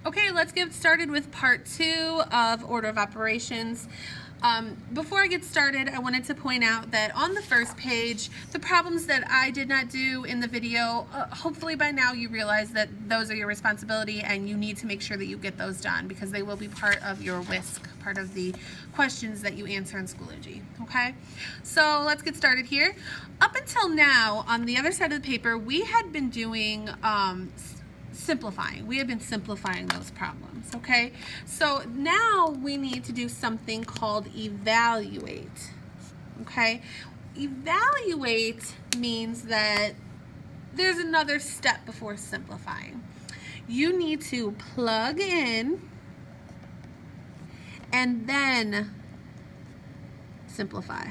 Okay, let's get started with part 2 of order of operations. Before I get started, I wanted to point out that on the first page, the problems that I did not do in the video, hopefully by now you realize that those are your responsibility and you need to make sure that you get those done because they will be part of your WISC, part of the questions that you answer in Schoology, okay? So let's get started here. Up until now, on the other side of the paper, we had been doing simplifying. We have been simplifying those problems, okay? So now we need to do something called evaluate, okay? Evaluate means that there's another step before simplifying. You need to plug in and then simplify.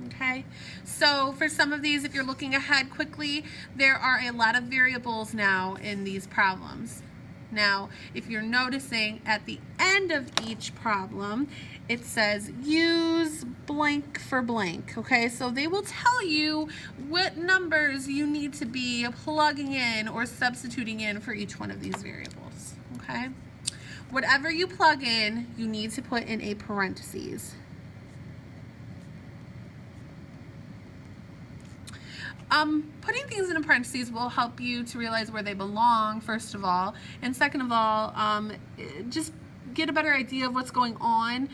Okay, so for some of these, if you're looking ahead quickly, there are a lot of variables now in these problems. Now, if you're noticing at the end of each problem, it says use blank for blank, okay? So they will tell you what numbers you need to be plugging in or substituting in for each one of these variables, okay? Whatever you plug in, you need to put in a parentheses. Putting things in parentheses will help you to realize where they belong, first of all, and second of all, just get a better idea of what's going on.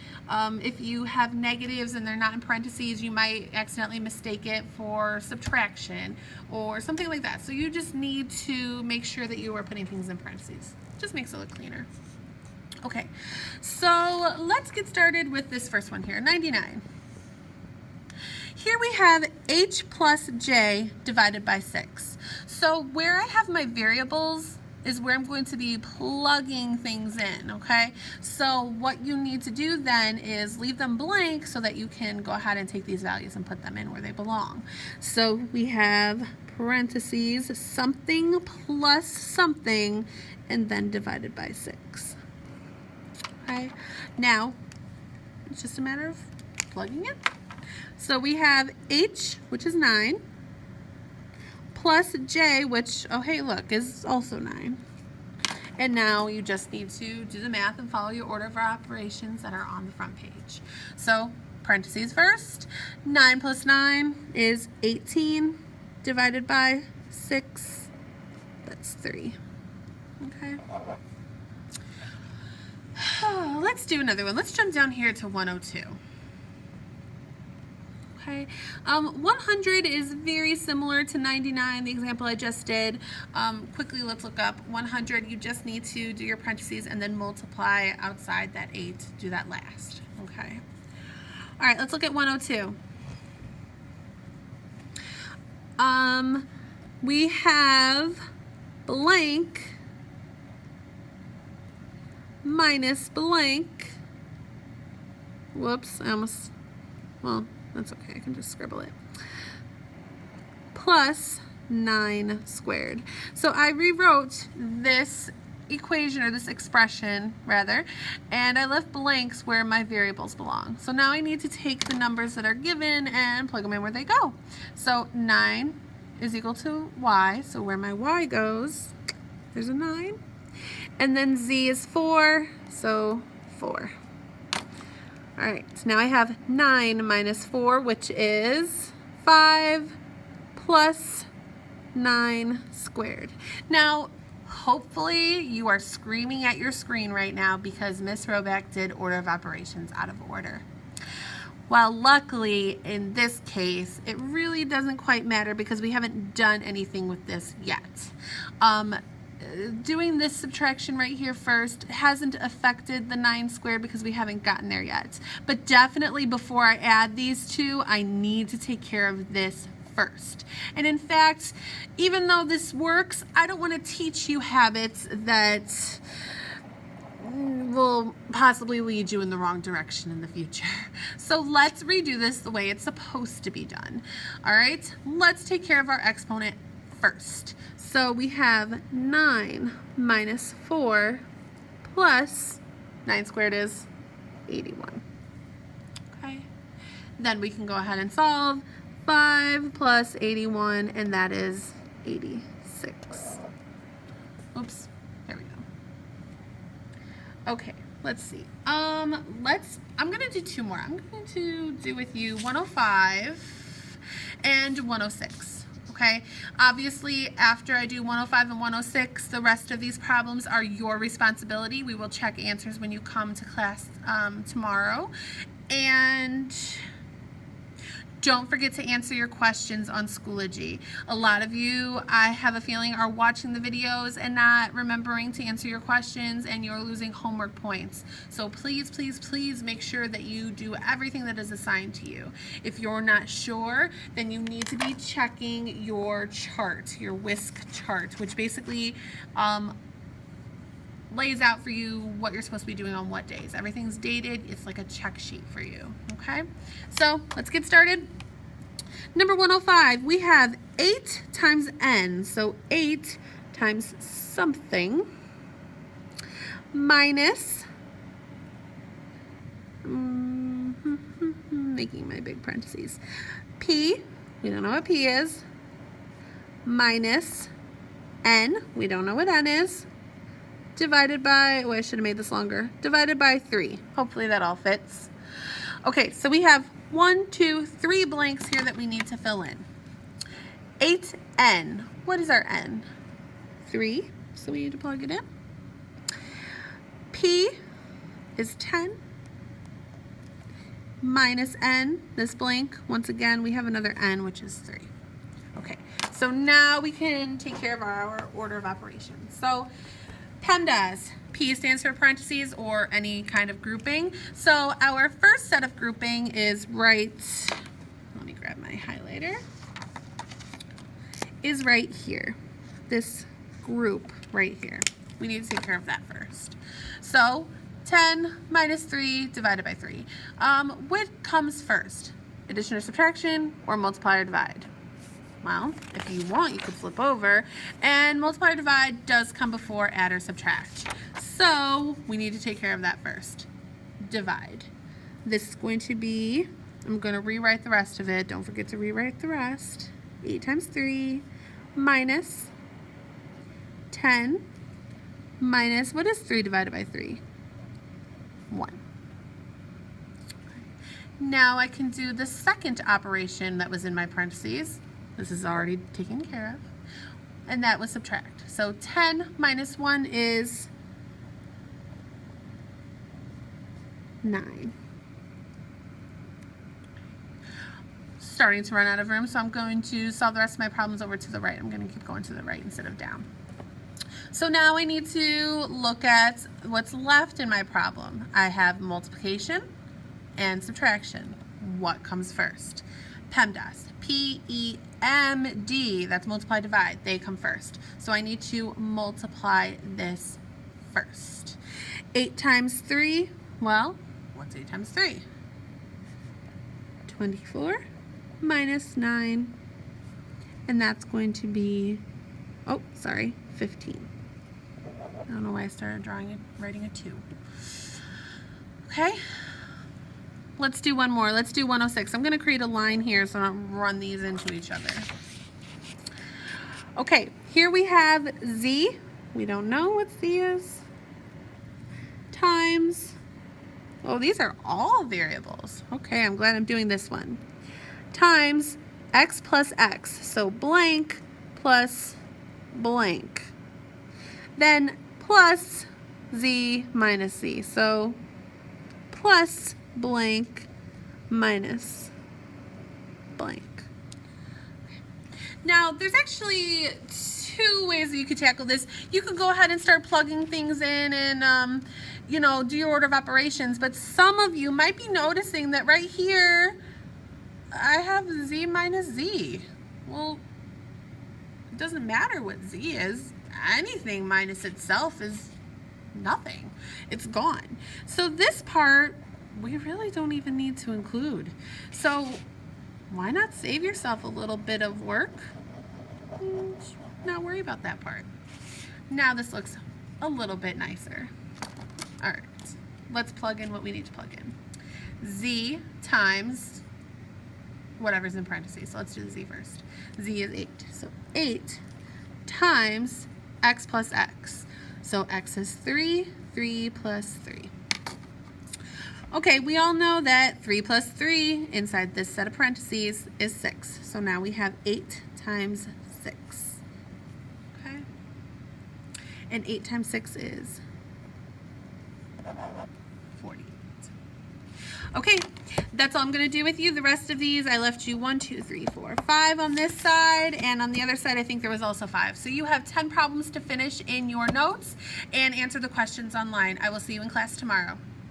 If you have negatives and they're not in parentheses, you might accidentally mistake it for subtraction or something like that. So you just need to make sure that you are putting things in parentheses. Just makes it look cleaner. Okay, so let's get started with this first one here, 99. Here we have h plus j divided by 6. So where I have my variables is where I'm going to be plugging things in, okay? So what you need to do then is leave them blank so that you can go ahead and take these values and put them in where they belong. So we have parentheses, something plus something, and then divided by 6. Okay, now it's just a matter of plugging it. So we have h, which is 9, plus j, which, oh hey, look, is also 9. And now you just need to do the math and follow your order of operations that are on the front page. So parentheses first, 9 plus 9 is 18 divided by 6, that's 3. Okay. Let's do another one. Let's jump down here to 102. Okay, 100 is very similar to 99, the example I just did. Quickly, let's look up 100. You just need to do your parentheses and then multiply outside that 8. Do that last. Okay. All right, let's look at 102. We have blank minus blank. Whoops, I almost, well, that's okay, I can just scribble it. Plus 9 squared. So I rewrote this equation, or this expression rather, and I left blanks where my variables belong. So now I need to take the numbers that are given and plug them in where they go. So 9 is equal to y, so where my y goes, there's a 9. And then z is 4, so 4. All right, so now I have 9 minus 4, which is 5 plus 9 squared. Now, hopefully you are screaming at your screen right now because Miss Roback did order of operations out of order. Well, luckily, in this case, it really doesn't quite matter because we haven't done anything with this yet. Doing this subtraction right here first hasn't affected the 9 squared because we haven't gotten there yet. But definitely before I add these two, I need to take care of this first. And in fact, even though this works, I don't want to teach you habits that will possibly lead you in the wrong direction in the future. So let's redo this the way it's supposed to be done. All right, let's take care of our exponent first. So we have 9 minus 4 plus 9 squared is 81. Okay. Then we can go ahead and solve 5 plus 81, and that is 86. Oops, there we go. Okay, let's see. I'm gonna do two more. I'm going to do with you 105 and 106. Okay, obviously after I do 105 and 106, the rest of these problems are your responsibility. We will check answers when you come to class tomorrow. And don't forget to answer your questions on Schoology. A lot of you, I have a feeling, are watching the videos and not remembering to answer your questions, and you're losing homework points. So please, please, please make sure that you do everything that is assigned to you. If you're not sure, then you need to be checking your chart, your WISC chart, which basically lays out for you what you're supposed to be doing on what days. Everything's dated. It's like a check sheet for you. Okay, so let's get started. Number 105, we have 8 times n, so 8 times something, minus, making my big parentheses, p, we don't know what p is, minus n, we don't know what n is, divided by, oh, I should have made this longer, divided by 3. Hopefully that all fits. Okay, so we have 1, 2, 3 blanks here that we need to fill in. 8n, what is our n? 3, so we need to plug it in. P is 10 minus n, this blank, once again, we have another n, which is 3. Okay, so now we can take care of our order of operations. So PEMDAS, P stands for parentheses or any kind of grouping. So our first set of grouping is right, let me grab my highlighter, is right here. This group right here. We need to take care of that first. So 10 minus 3 divided by 3. What comes first? Addition or subtraction, or multiply or divide? Well, if you want, you could flip over, and multiply or divide does come before add or subtract. So we need to take care of that first. Divide. This is going to be, I'm going to rewrite the rest of it. Don't forget to rewrite the rest. 8 times 3 minus 10 minus, what is 3 divided by 3? 1. Now I can do the second operation that was in my parentheses. This is already taken care of. And that was subtract. So 10 minus 1 is 9. Starting to run out of room, so I'm going to solve the rest of my problems over to the right. I'm going to keep going to the right instead of down. So now I need to look at what's left in my problem. I have multiplication and subtraction. What comes first? PEMDAS, P-E-M-D, that's multiply, divide, they come first. So I need to multiply this first. 8 times 3, well, what's 8 times 3? 24 minus 9, and that's going to be, oh, sorry, 15. I don't know why I started writing a 2. Okay. Let's do one more. Let's do 106. I'm going to create a line here so I don't run these into each other. Okay, here we have Z. We don't know what Z is. Times, oh, these are all variables. Okay, I'm glad I'm doing this one. Times x plus x. So blank plus blank. Then plus Z minus Z. So plus blank minus blank. Now there's actually 2 ways that you could tackle this. You could go ahead and start plugging things in and you know, do your order of operations, but some of you might be noticing that right here I have Z minus Z. Well, it doesn't matter what Z is. Anything minus itself is nothing. It's gone. So this part we really don't even need to include. So why not save yourself a little bit of work and not worry about that part. Now this looks a little bit nicer. All right, let's plug in what we need to plug in. Z times whatever's in parentheses. So let's do the Z first. Z is 8. So 8 times x plus x. So x is 3, 3 plus 3. Okay, we all know that 3 plus 3 inside this set of parentheses is 6. So now we have 8 times 6. Okay? And 8 times 6 is 48. Okay, that's all I'm going to do with you. The rest of these, I left you 1, 2, 3, 4, 5 on this side, and on the other side, I think there was also 5. So you have 10 problems to finish in your notes and answer the questions online. I will see you in class tomorrow.